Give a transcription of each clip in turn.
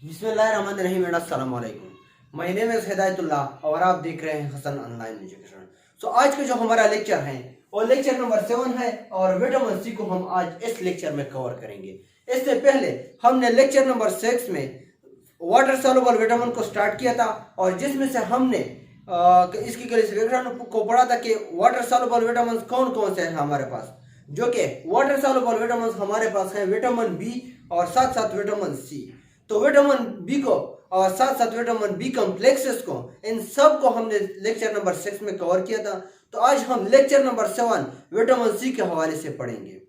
बिस्मिल्लाहिर्रहमानिर्रहीम। अस्सलाम वालेकुम। माय नेम इज़ हिदायतुल्लाह और आप देख रहे हैं हसन ऑनलाइन एजुकेशन। आज का जो हमारा लेक्चर है वो लेक्चर नंबर 7 है और विटामिन सी को हम आज इस लेक्चर में कवर करेंगे। इससे पहले हमने लेक्चर नंबर 6 में वाटर सॉल्युबल विटामिन को स्टार्ट किया था और जिसमें से हमने इसकी क्लासिफिकेशन को पढ़ा था कि वाटर सॉल्युबल विटामिन कौन कौन से हैं हमारे पास। जो कि वाटर सॉल्युबल विटामिन हमारे पास है विटामिन बी और साथ साथ विटामिन सी। तो विटामिन बी को और साथ साथ विटामिन बी कॉम्प्लेक्सेस को, इन सब को हमने लेक्चर नंबर 6 में कवर किया था। तो आज हम लेक्चर नंबर 7 विटामिन सी के हवाले से पढ़ेंगे।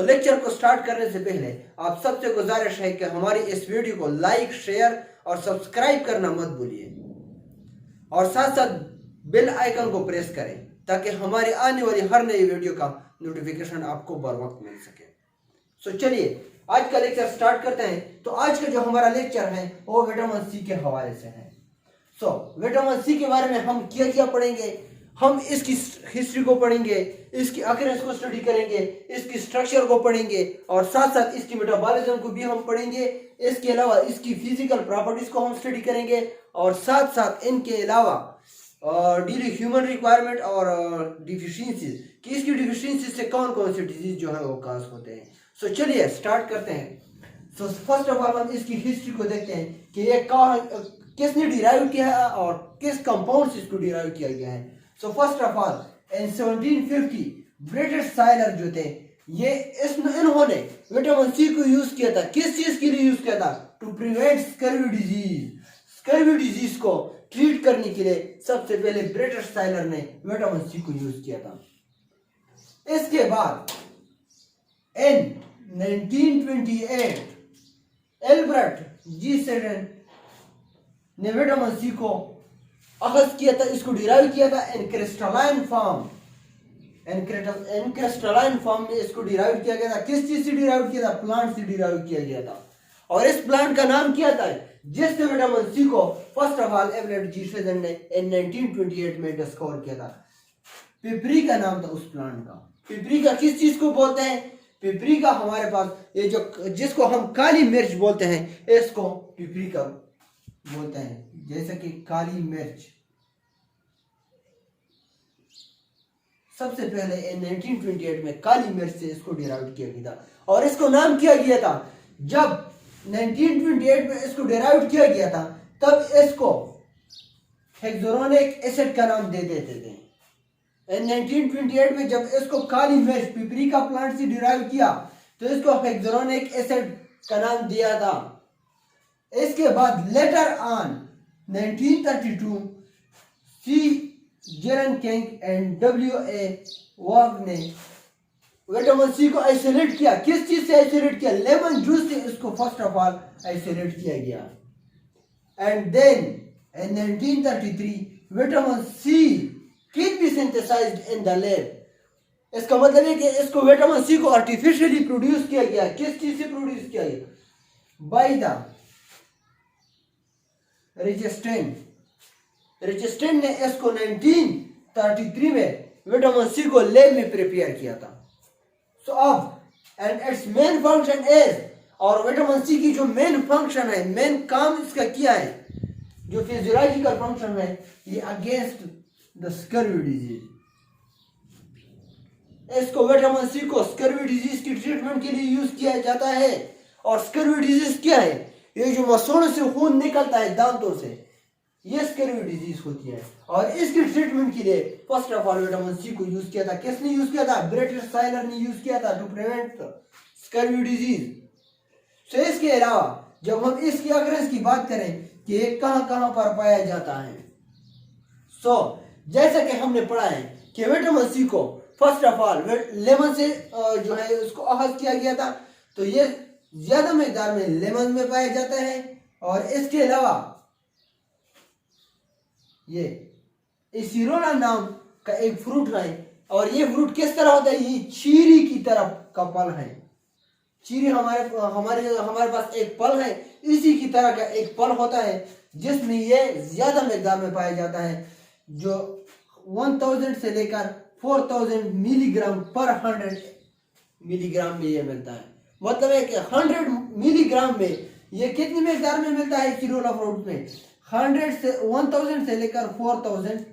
लेक्चर को स्टार्ट करने से पहले आप सबसे गुजारिश है कि हमारी इस वीडियो को लाइक, शेयर और सब्सक्राइब करना मत भूलिए और साथ साथ बेल आइकन को प्रेस करें ताकि हमारी आने वाली हर नई वीडियो का नोटिफिकेशन आपको बर वक्त मिल सके। चलिए आज का लेक्चर स्टार्ट करते हैं। तो आज का जो हमारा लेक्चर है वो विटामिन सी के हवाले से है। विटामिन सी के बारे में हम क्या क्या पढ़ेंगे, हम इसकी हिस्ट्री को पढ़ेंगे, इसकी अकरेंस को स्टडी करेंगे, इसकी स्ट्रक्चर को पढ़ेंगे और साथ साथ इसकी मेटाबॉलिज्म को भी हम पढ़ेंगे। इसके अलावा इसकी फिजिकल प्रॉपर्टीज को हम स्टडी करेंगे और साथ साथ इनके अलावा डेली ह्यूमन रिक्वायरमेंट और डिफिशियंसीज कि इसकी डिफिशियंसी से कौन कौन से डिजीज जो है वो काज होते हैं। चलिए स्टार्ट करते हैं। फर्स्ट ऑफ ऑल हम इसकी हिस्ट्री को देखते हैं कि ये किसने डिराइव किया है और किस कंपाउंड से इसको डिराइव किया गया है। First of all in 1750 British साइलर जो थे ये इन्होंने विटामिन सी को यूज किया था। किस चीज के लिए यूज किया था? To prevent scurvy disease. Scurvy disease को ट्रीट करने के लिए सबसे पहले ब्रिटिश साइलर ने विटामिन सी को यूज किया था। इसके बाद इन 1928 एल्बर्ट जी सेडन ने विटामिन सी को अखज किया था, इसको डिराइव किया था इन क्रिस्टलाइन फॉर्म। इन क्रिस्टलाइन फॉर्म में इसको डिराइव किया गया था। किस चीज से डिराइव किया था? प्लांट से डिराइव किया गया था। और इस प्लांट का नाम क्या था जिसने विटामिन सी को फर्स्ट ऑफ ऑल एल्बर्ट जी सेडन ने इन 1928 में डिस्कवर किया था? पिपरी का नाम था उस प्लांट का। पिपरी का किस चीज को बोलते हैं? पिपरी का हमारे पास ये जो जिसको हम काली मिर्च बोलते हैं इसको पिपरी का बोलते हैं। जैसे कि काली मिर्च सबसे पहले 1928 में काली मिर्च से इसको डिराइव किया गया था और इसको नाम किया गया था। जब 1928 में इसको डिराइव किया गया था तब इसको हेक्सोरोनिक एसिड का नाम दे देते थे। 1928 में जब इसको काली मिर्च पिपरी का प्लांट से डिराइव किया तो इसको हेक्सोरोनिक एसिड का नाम दिया था। इसके बाद लेटर ऑन 1932 सी जेरन किंग एंड W.A. वॉग ने विटामिन सी को आइसोलेट किया। किस चीज से आइसोलेट किया? लेमन जूस से इसको फर्स्ट ऑफ ऑल आइसोलेट किया गया। And then in 1933 vitamin C can be synthesized in the lab। इसका मतलब है कि इसको विटामिन सी को आर्टिफिशियली प्रोड्यूस किया गया। किस चीज से प्रोड्यूस किया गया? बाय द रिचस्टेन ने इसको 1933 में विटामिन सी को लैब में प्रिपेयर किया था। अब and it's main function is, और विटामिन सी की जो मेन फंक्शन है, मेन काम इसका क्या है, जो फिजियोलॉजिकल फंक्शन है, ये अगेंस्ट द स्कर्वी डिजीज। इसको विटामिन सी को स्कर्वी डिजीज की ट्रीटमेंट के लिए यूज किया जाता है। और स्कर्वी डिजीज क्या है? ये जो मसूड़ों से खून निकलता है दांतों से, ये स्कर्वी डिजीज होती है और इसकी ट्रीटमेंट के लिए first of all vitamin C को यूज किया था। किसने यूज किया था? ब्रिटिश साइलर ने यूज किया था टू प्रिवेंट स्कर्वी डिजीज। इसके अलावा जब हम इसकी अकरेंस की बात करें कि ये कहां कहां पर पाया जाता है, जैसा कि हमने पढ़ा है कि विटामिन सी को फर्स्ट ऑफ ऑल लेमन से जो है उसको अखज किया गया था। तो ये ज्यादा मिकदार में लेमन में पाया जाता है। और इसके अलावा ये एसिरोला नाम का एक फ्रूट है और ये फ्रूट किस तरह होता है? ये चीरी की तरह का फल है। चीरी हमारे पास एक फल है, इसी की तरह का एक फल होता है जिसमें ये ज्यादा मिकदार में पाया जाता है, जो 1000 से लेकर 4000 मिलीग्राम पर 100 मिलीग्राम में ये मिलता है। मतलब है कि 100 मिलीग्राम में ये कितनी मकदार में मिलता है सिरोला फ्रूट में? 100 से 1000 से लेकर 4000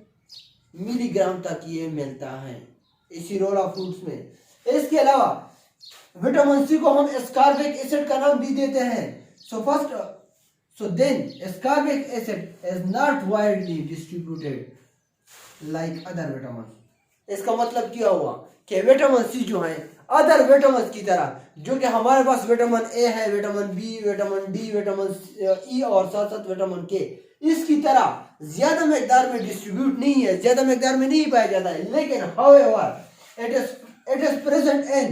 मिलीग्राम तक ये मिलता है सिरोला फ्रूट्स में। इसके अलावा विटामिन सी को हम एस्कॉर्बिक एसिड का नाम भी देते हैं। So then ascorbic acid is not widely distributed like other vitamins। इसका मतलब क्या हुआ कि विटामिन सी जो है अदर विटामिन की तरह, जो कि हमारे पास विटामिन ए है, vitamin B, vitamin D, vitamin E और साथ साथ विटामिन के, इसकी तरह ज्यादा मकदार में डिस्ट्रीब्यूट नहीं है, ज्यादा मकदार में नहीं पाया जाता है। लेकिन however it is present in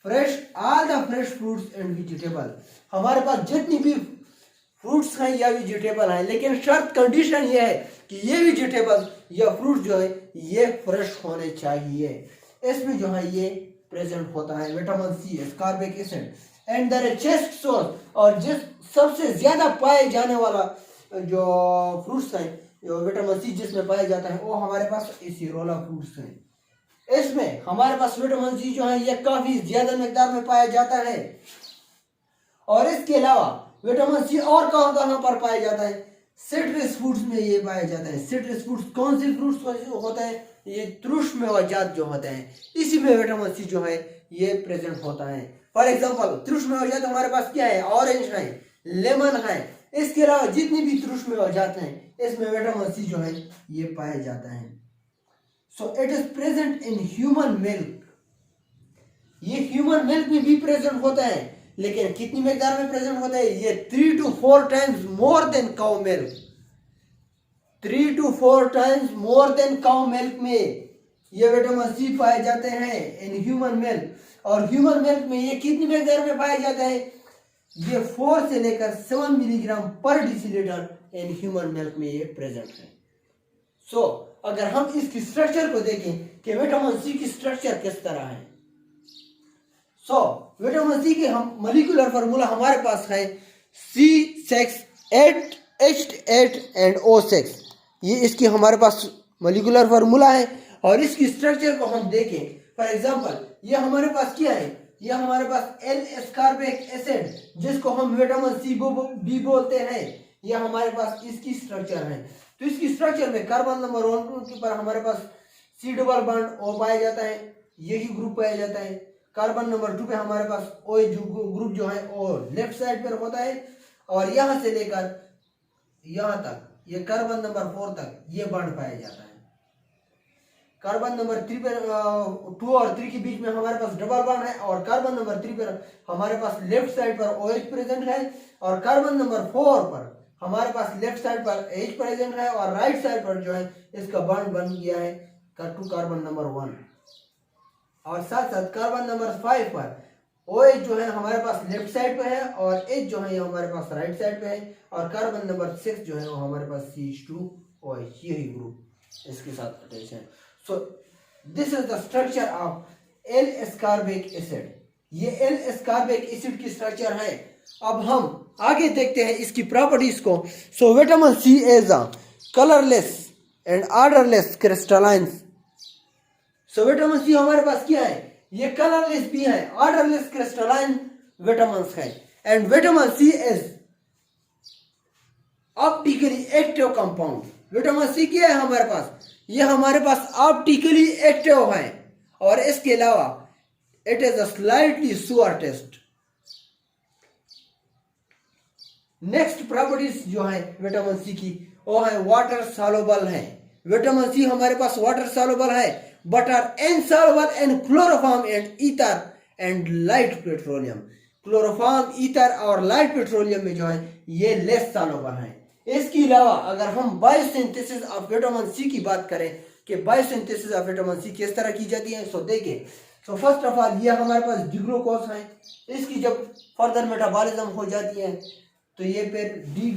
all the fresh fruits and vegetables। हमारे पास जितनी भी फ्रूट्स हैं या वेजिटेबल हैं, लेकिन शर्त कंडीशन ये है कि ये वेजिटेबल या फ्रूट जो है ये फ्रेश होने चाहिए। इसमें जो है ये प्रेजेंट होता है vitamin C, ascorbic acid and the richest source, और जिस सबसे ज्यादा पाए जाने वाला जो फ्रूट्स हैं, जो विटामिन सी जिसमें पाया जाता है, वो हमारे पास एसिरोला फ्रूट्स हैं। इसमें हमारे पास विटामिन सी जो है ये काफी ज्यादा मकदार में पाया जाता है। और इसके अलावा विटामिन सी और कहाँ कहाँ पर पाया जाता है? सिट्रस फ्रूट्स में ये पाया जाता है। सिट्रस फ्रूट्स कौन से फ्रूट्स होते हैं? ये तृष मेवाजात जो होते हैं, इसी में विटामिन सी जो है ये प्रेजेंट होता है। फॉर एग्जांपल तृष मेवाजात हमारे पास क्या है? ऑरेंज है, लेमन है। इसके अलावा जितनी भी तृष मेवाजात हैं इसमें विटामिन सी जो है ये पाया जाता है। So it is present in human milk. ये ह्यूमन मिल्क में भी प्रेजेंट होता है, लेकिन कितनी मकदार में प्रेजेंट होता है? ये 3 to 4 times more than cow milk. 3 to 4 times more than cow milk में ये विटामिन सी पाए जाते हैं इन ह्यूमन मिल्क। और ह्यूमन मिल्क में ये कितनी मकदार में पाया जाता है? ये 4 से लेकर 7 मिलीग्राम पर डिसीलीटर इन ह्यूमन मिल्क में ये प्रेजेंट है। सो अगर हम इसकी स्ट्रक्चर को देखें कि विटामिन सी की स्ट्रक्चर किस तरह है, विटामिन सी के हम मॉलिक्यूलर फार्मूला हमारे पास है C6H8 एंड O6। ये इसकी हमारे पास मॉलिक्यूलर फार्मूला है। और इसकी स्ट्रक्चर को हम देखें, फॉर एग्जांपल ये हमारे पास क्या है? ये हमारे पास एल एस्कॉर्बिक एसिड, जिसको हम विटामिन सी बी बोलते हैं, ये हमारे पास इसकी स्ट्रक्चर है। तो इसकी स्ट्रक्चर में कार्बन नंबर 1 के पर हमारे पास सी डबल बॉन्ड O पाया जाता है, यही ग्रुप पाया जाता है। कार्बन नंबर 2 पे हमारे पास OH ग्रुप जो है वो लेफ्ट साइड पर होता है, और यहां से लेकर यहां तक ये कार्बन नंबर 4 तक ये बॉन्ड पाया जाता है। कार्बन नंबर 3 पर 2 और 3 के बीच में हमारे पास डबल बॉन्ड है, और कार्बन नंबर 3 पर हमारे पास लेफ्ट साइड पर OH प्रेजेंट है, और कार्बन नंबर 4 पर हमारे पास लेफ्ट साइड पर H प्रेजेंट है, और राइट साइड पर जो है इसका बॉन्ड बन गया है टू कार्बन नंबर 1। और साथ साथ कार्बन नंबर 5 पर OH जो है हमारे पास लेफ्ट साइड पे है, और H जो है ये हमारे पास राइट साइड पे है, और कार्बन नंबर 6 जो है वो हमारे पास CH2OH, यही ग्रुप इसके साथ अटैच है। So this is the structure of L ascorbic acid. ये एल एस्कॉर्बिक एसिड की स्ट्रक्चर है। अब हम आगे देखते हैं इसकी प्रॉपर्टीज को। So vitamin C is a colourless and odourless crystalline. So vitamin C हमारे पास क्या है? ये कलरलेस भी है, ऑर्डरलेस क्रिस्टलाइन विटामिन है। And vitamin C is optically active compound. Vitamin C क्या है हमारे पास? ये हमारे पास ऑप्टिकली एक्टिव है, और इसके अलावा it is a slightly sour taste. Next properties जो है विटामिन सी की वो है वाटर सॉल्युबल है। विटामिन सी हमारे पास वाटर सॉल्युबल है, but are insoluble in chloroform and ether and light petroleum. Chloroform, ether और लाइट पेट्रोलियम में जो है ये लेस सॉल्युबल है। इसके अलावा अगर हम बायोसिंथेसिस ऑफ विटामिन सी की बात करें कि बायोसिंथेसिस ऑफ विटामिन सी किस तरह की जाती है, सो देखिए। सो फर्स्ट ऑफ ऑल ये हमारे पास डिग्लूकोज है, इसकी जब फर्दर मेटाबॉलिज्म हो जाती है तो ये फिर डी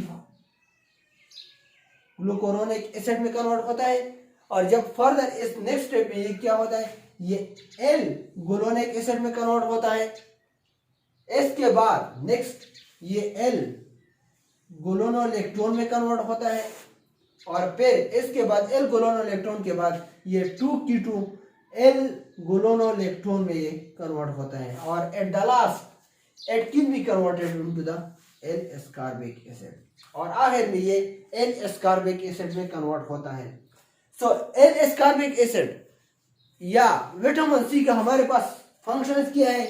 ग्लूकोरोनिक एसिड में कन्वर्ट होता है, और जब फर्दर इस नेक्स्ट स्टेप में ये क्या होता है? ये एल ग्लूकोनिक एसिड में कन्वर्ट होता है। इसके बाद नेक्स्ट ये एल ग्लूकोनोलेक्टोन में कन्वर्ट होता है, और फिर इसके बाद एल ग्लूकोनोलेक्टोन के बाद ये 2 एल ग्लूकोनोलेक्टोन में ये कन्वर्ट होता है, और at the last it can be converted into the L-ascorbic acid और आखिर में ये L-ascorbic acid में कन्वर्ट होता है। सो L-ascorbic acid या विटामिन सी का हमारे पास फंक्शंस क्या है?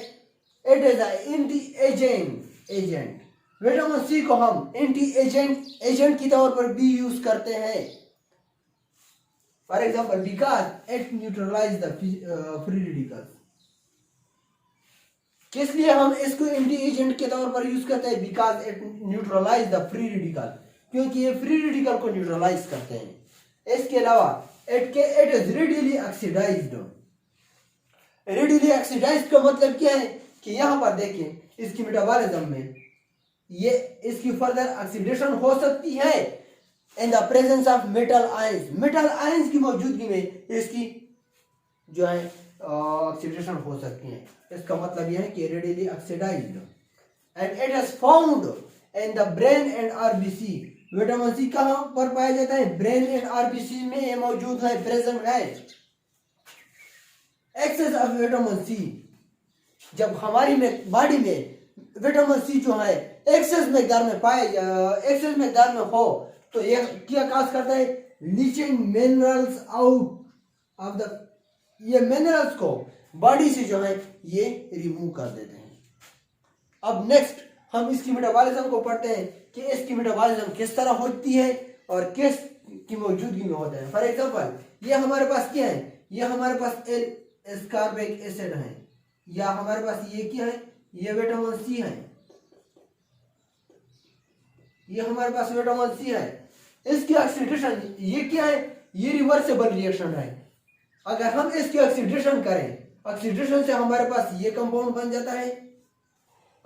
It is anti agent. Vitamin C को हम एंटी एजेंट की तौर पर भी यूज करते हैं। For example because it neutralize the free radicals. किस लिए हम इसको एंटी एजेंट के तौर पर यूज करते हैं? Because it neutralize the free radical, क्योंकि ये फ्री रेडिकल को न्यूट्रलाइज करते हैं। इसके अलावा it is readily oxidised. Readily oxidised का मतलब क्या है कि यहां पर देखिए इसकी मेटाबॉलिज्म में ये इसकी फर्दर ऑक्सीडेशन हो सकती है in the presence of metal ions. Metal ions की मौजूदगी में इसकी जो है ऑक्सीडेशन हो सकती है। इसका मतलब यह है कि readily oxidised and it is found in the brain and RBC. Vitamin C कहां पर पाया जाता है? ब्रेन एंड आरबीसी में ये मौजूद है, प्रेजेंट है। एक्सेस ऑफ विटामिन सी, जब हमारी बॉडी में विटामिन सी जो है एक्सेस मकदार में हो तो ये क्या काज करता है? Leaching minerals out of the, ये मिनरल्स को बॉडी से जो है ये रिमूव कर देते हैं। अब नेक्स्ट हम इसकी मेटाबॉलिज्म को पढ़ते हैं कि इसकी मेटाबॉलिज्म किस तरह होती है और किस की मौजूदगी में होता है। फॉर एग्जांपल ये हमारे पास क्या है? ये हमारे पास एल-ascorbic एसिड है, या हमारे पास ये क्या है? ये विटामिन सी है। ये हमारे पास विटामिन सी है। इसकी ऑक्सीडेशन ये क्या है? ये रिवर्सिबल रिएक्शन है। अगर हम इसकी ऑक्सीडेशन करें, ऑक्सीडेशन से हमारे पास ये कंपाउंड बन जाता है।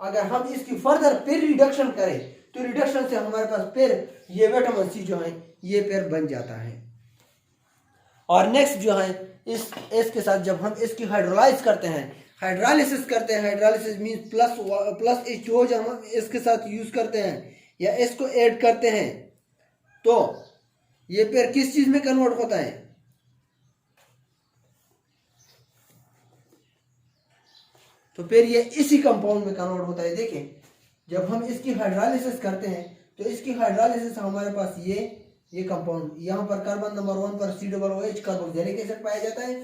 अगर हम इसकी फर्दर फिर रिडक्शन करें तो रिडक्शन से हमारे पास फिर ये विटामिन सी जो है ये फिर बन जाता है। और नेक्स्ट जो है इसके साथ जब हम इसकी हाइड्रोलाइज करते हैं, हाइड्रोलाइसिस करते हैं, हाइड्रोलाइसिस मींस प्लस H2O जब हम इसके साथ यूज करते हैं या इसको ऐड करते हैं तो ये फिर किस चीज में कन्वर्ट होता है? तो फिर ये इसी कंपाउंड में कन्वर्ट होता है। देखिए जब हम इसकी हाइड्रोलाइसिस करते हैं तो इसकी हाइड्रोलाइसिस हमारे पास ये कंपाउंड, यहाँ पर कार्बन नंबर 1 पर COOH कार्बोक्सिलिक एसिड पाया जाता है,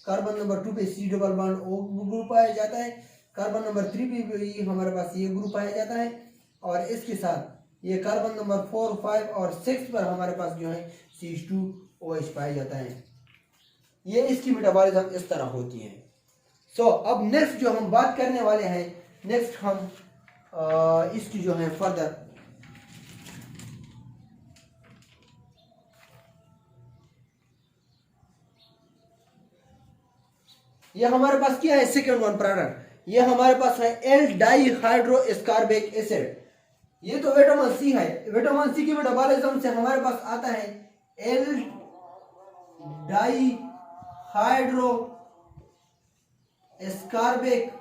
कार्बन नंबर 2 पे C double bond O group पाया जाता है, कार्बन नंबर 3 पे हमारे पास ये ग्रुप पाया जाता है, और इसके साथ ये कार्बन नंबर 4, 5 और 6 पर हमारे पास जो है CH2OH पाया जाता है। ये इसकी मेटाबॉलिज्म इस तरह होती है। सो अब नेक्स्ट जो हम बात करने वाले हैं, नेक्स्ट हम इसकी जो है फर्दर ये हमारे पास क्या है? सेकेंड वन प्रोडक्ट ये हमारे पास है L-डाइहाइड्रोएस्कॉर्बिक एसिड। ये तो विटामिन सी है। विटामिन सी की मेटाबॉलिज्म से हमारे पास आता है L-डाइहाइड्रोएस्कॉर्बिक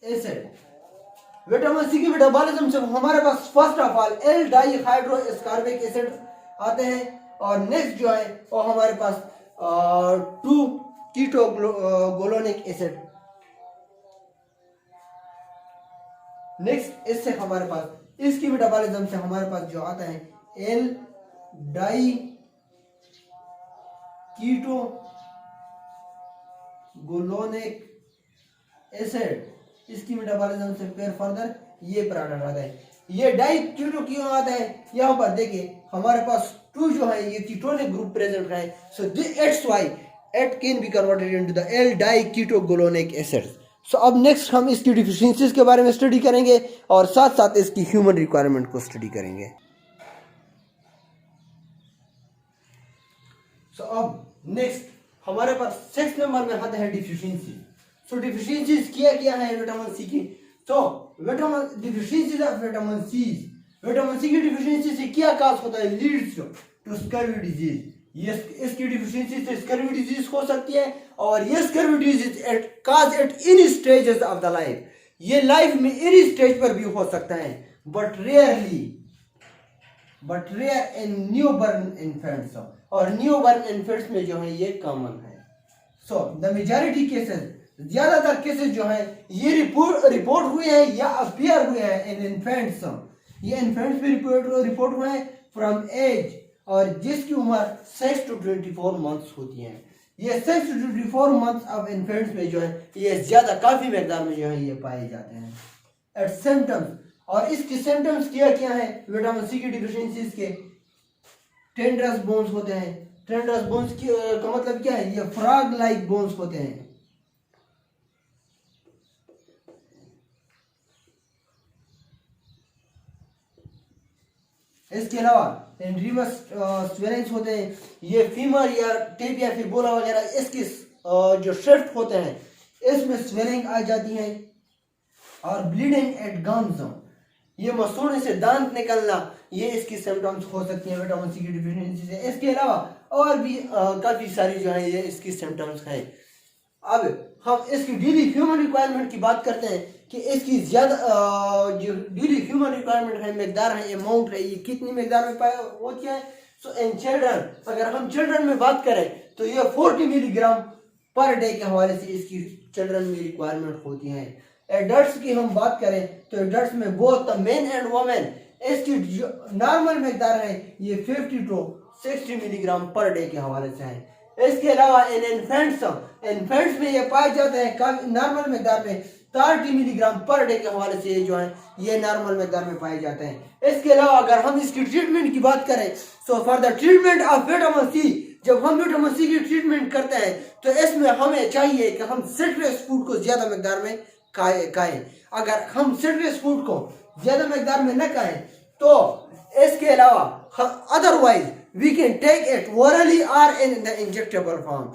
एसिड। विटामिन सी की मेटाबॉलिज्म से हमारे पास फर्स्ट ऑफ ऑल L-डाइहाइड्रोएस्कॉर्बिक एसिड आते हैं, और नेक्स्ट जो है वो हमारे पास 2-कीटोगोलोनिक एसिड। नेक्स्ट इससे हमारे पास इसकी मेटाबॉलिज्म से हमारे पास जो आता है L-डाइकीटोगोलोनिक एसिड। इसकी मेटाबॉलिज्म से फिर फर्दर ये प्रोडक्ट आता है। ये डाइकीटो क्यों आता है? यहाँ पर देखिए हमारे पास 2 जो है ये कीटोनिक ग्रुप प्रेजेंट है, so that's why it can be converted into the L-diketogulonic acid. So अब नेक्स्ट हम इसकी डिफिशियंसीज के बारे में स्टडी करेंगे और साथ साथ इसकी ह्यूमन रिक्वायरमेंट को स्टडी करेंगे। सो अब नेक्स्ट हमारे पास 6 नंबर में आता है डिफिशियंसी। सो डिफिशियंसीज क्या है विटामिन सी की? तो vitamin deficiencies of vitamin C की डिफिशियंसी से क्या काज होता है? Leads to scurvy disease. ये इसकी डिफिशियंसी से स्कर्वी डिजीज हो सकती है, और ये scurvy disease cause at in stages of the life. ये लाइफ में इन स्टेज पर भी हो सकता है, but rare in newborn infants, और न्यूबॉर्न इन्फेंट्स में जो है ये कॉमन है। सो द मेजॉरिटी केसेस, ज्यादातर केसेस जो है ये रिपोर्ट हुए हैं या अपीयर हुए हैं इन इन्फेंट्स, ये इन्फेंट्स में रिपोर्ट हुए हैं फ्रॉम एज, और जिसकी उम्र 6 to 24 मंथ्स होती है। ये 6 to 24 मंथ्स ऑफ इन्फेंट्स में जो है ये ज्यादा काफी मकदार में जो है ये पाए जाते हैं। एट सिम्टम्स, और इसके सिम्टम्स क्या है, विटामिन सी की डिफिशियंसीज के टेंडरस बोन्स होते हैं। टेंडरस बोन्स का मतलब क्या है, ये फ्रॉग लाइक बोन्स होते हैं। इसके अलावा एंड्रीमस स्वेलिंग्स होते हैं, ये फीमर या टिप या फिर बोला वगैरह इसकी जो शिफ्ट होते हैं इसमें स्वेलिंग आ जाती है। और ब्लीडिंग एट गम्स, ये मसूड़े से दांत निकलना, ये इसकी सिम्टम्स हो सकती हैं विटामिन सी की डिफिशियंसी से। इसके अलावा और भी काफ़ी सारी जो है ये इसकी सिम्टम्स हैं। अब हम इसकी डेली ह्यूमन रिक्वायरमेंट की बात करते हैं कि इसकी ज़्यादा जो डेली ह्यूमन रिक्वायरमेंट है, मकदार है, अमाउंट है, ये कितनी मकदार में होती है। सो इन चिल्ड्रन, अगर हम चिल्ड्रन में बात करें तो ये 40 मिलीग्राम पर डे के हवाले से इसकी चिल्ड्रन में रिक्वायरमेंट होती है। एडल्ट्स की हम बात करें तो एडल्ट्स में बोथ मेन एंड वुमेन इसकी जो नॉर्मल मकदार है ये 50 to 60 मिलीग्राम पर डे के हवाले से है। इसके अलावा इन इन्फेंट्स में ये पाए जाते हैं नॉर्मल मकदार में 30 मिलीग्राम पर डे के हवाले से जो है ये नॉर्मल मकदार में पाए जाते हैं। इसके अलावा अगर हम इसकी ट्रीटमेंट की बात करें, so for the treatment of vitamin C, जब हम विटामिन सी की ट्रीटमेंट करते हैं तो इसमें हमें चाहिए कि हम सिट्रस फूड को ज्यादा मकदार में खाएं। अगर हम सिट्रस फूड को ज्यादा मकदार में न खाएं तो इसके अलावा otherwise we can take it orally और इन द इंजेक्टेबल फॉर्म।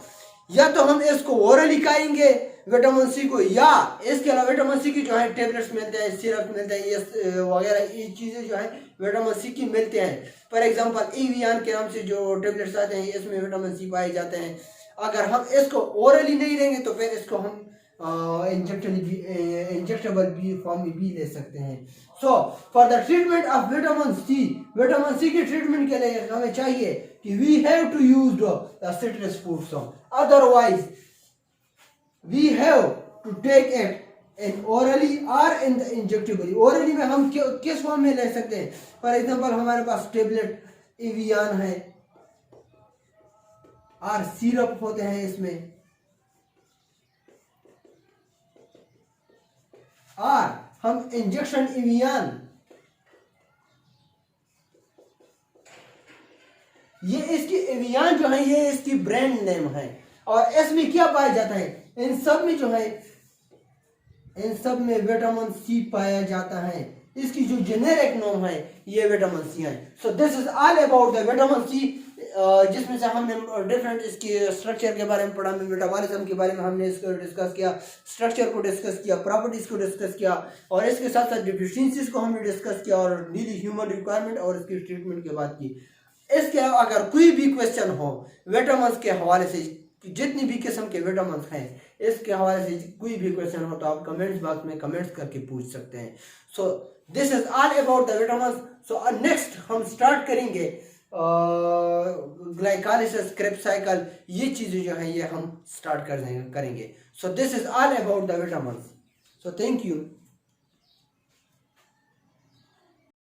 या तो हम इसको ओरली खाएंगे विटामिन सी को, या इसके अलावा विटामिन सी की जो है टेबलेट्स मिलते हैं, सिरप मिलते हैं, ये वगैरह ये चीज़ें जो है विटामिन सी की मिलते हैं। फॉर एग्जांपल एवियन के नाम से जो टेबलेट्स आते हैं इसमें विटामिन सी पाए जाते हैं। अगर हम इसको ओरली नहीं लेंगे तो फिर इसको हम इंजेक्टेबल भी फॉर्म में भी ले सकते हैं। So for the treatment of vitamin C की ट्रीटमेंट के लिए हमें चाहिए कि we have to use the citrus foods, otherwise we have to take it in orally और इन द इंजेक्टेबली। ओरली में हम किस फॉर्म में ले सकते हैं, फॉर एग्जांपल हमारे पास टेबलेट एवियन है और सिरप होते हैं इसमें, और हम इंजेक्शन एवियन, ये इसकी एवियन जो है ये इसकी ब्रांड नेम है। और इसमें क्या पाया जाता है, इन सब में जो है इन सब में विटामिन सी पाया जाता है। इसकी जो जेनेरिक नेम है ये विटामिन सी है। So this is all about the vitamin C, जिसमें से हमने डिफरेंट इसके स्ट्रक्चर के बारे में पढ़ा, मेटाबॉलिज्म के बारे में हमने इसको डिस्कस किया, स्ट्रक्चर को डिस्कस किया, प्रॉपर्टीज को डिस्कस किया, और इसके साथ साथ डिफिशियंसीज को हमने डिस्कस किया और डेली ह्यूमन रिक्वायरमेंट और इसकी ट्रीटमेंट की बात की। इसके अलावा अगर कोई भी क्वेश्चन हो विटामिन के हवाले से, जितनी भी किस्म के विटामिन हैं इसके हवाले से कोई भी क्वेश्चन हो तो आप कमेंट्स बॉक्स में कमेंट्स करके पूछ सकते हैं। सो this is all about the vitamin. So next हम स्टार्ट करेंगे ग्लाइकोलाइसिस, क्रेब्स साइकिल, ये चीज़ें जो है ये हम स्टार्ट करेंगे। सो this is all about the vitamin. So thank you.